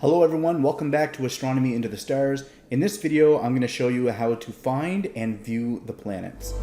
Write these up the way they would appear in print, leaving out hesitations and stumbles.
Hello everyone, welcome back to Astronomy into the Stars. In this video, I'm going to show you how to find and view the planets.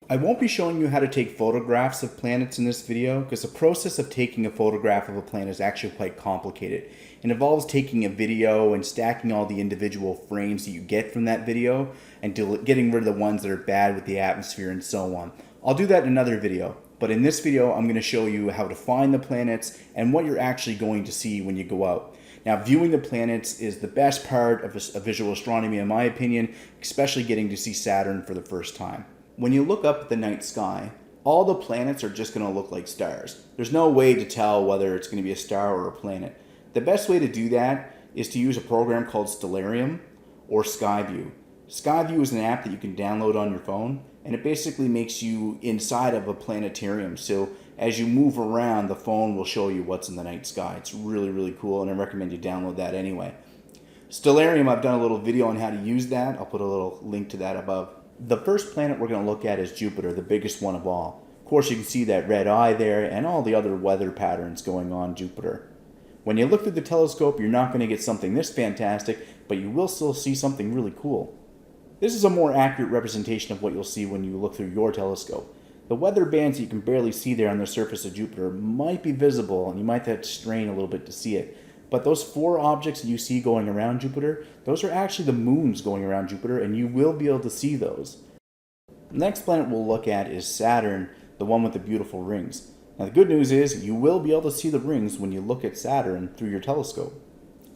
I won't be showing you how to take photographs of planets in this video because the process of taking a photograph of a planet is actually quite complicated. It involves taking a video and stacking all the individual frames that you get from that video and getting rid of the ones that are bad with the atmosphere and so on. I'll do that in another video. But in this video, I'm going to show you how to find the planets and what you're actually going to see when you go out. Now, viewing the planets is the best part of visual astronomy, in my opinion, especially getting to see Saturn for the first time. When you look up at the night sky, all the planets are just going to look like stars. There's no way to tell whether it's going to be a star or a planet. The best way to do that is to use a program called Stellarium or Skyview. Skyview is an app that you can download on your phone, and it basically makes you inside of a planetarium. So as you move around, the phone will show you what's in the night sky. It's really, really cool, and I recommend you download that anyway. Stellarium, I've done a little video on how to use that. I'll put a little link to that above. The first planet we're going to look at is Jupiter, the biggest one of all. Of course, you can see that red eye there and all the other weather patterns going on Jupiter. When you look through the telescope, you're not going to get something this fantastic, but you will still see something really cool. This is a more accurate representation of what you'll see when you look through your telescope. The weather bands that you can barely see there on the surface of Jupiter might be visible, and you might have to strain a little bit to see it. But those four objects that you see going around Jupiter, those are actually the moons going around Jupiter, and you will be able to see those. The next planet we'll look at is Saturn, the one with the beautiful rings. Now the good news is you will be able to see the rings when you look at Saturn through your telescope.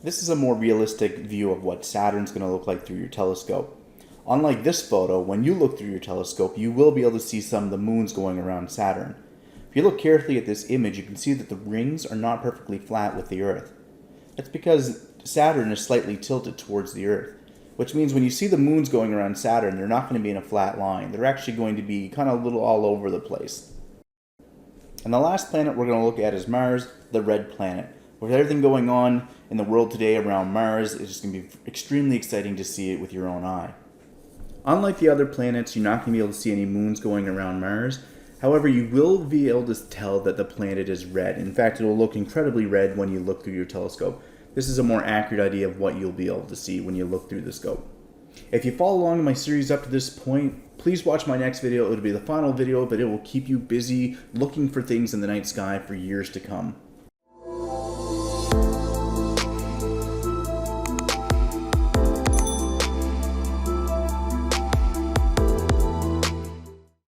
This is a more realistic view of what Saturn's going to look like through your telescope. Unlike this photo, when you look through your telescope, you will be able to see some of the moons going around Saturn. If you look carefully at this image, you can see that the rings are not perfectly flat with the Earth. That's because Saturn is slightly tilted towards the Earth, which means when you see the moons going around Saturn, they're not going to be in a flat line. They're actually going to be kind of a little all over the place. And the last planet we're going to look at is Mars, the red planet. With everything going on in the world today around Mars, it's just going to be extremely exciting to see it with your own eye. Unlike the other planets, you're not going to be able to see any moons going around Mars. However, you will be able to tell that the planet is red. In fact, it will look incredibly red when you look through your telescope. This is a more accurate idea of what you'll be able to see when you look through the scope. If you follow along in my series up to this point, please watch my next video. It'll be the final video, but it will keep you busy looking for things in the night sky for years to come.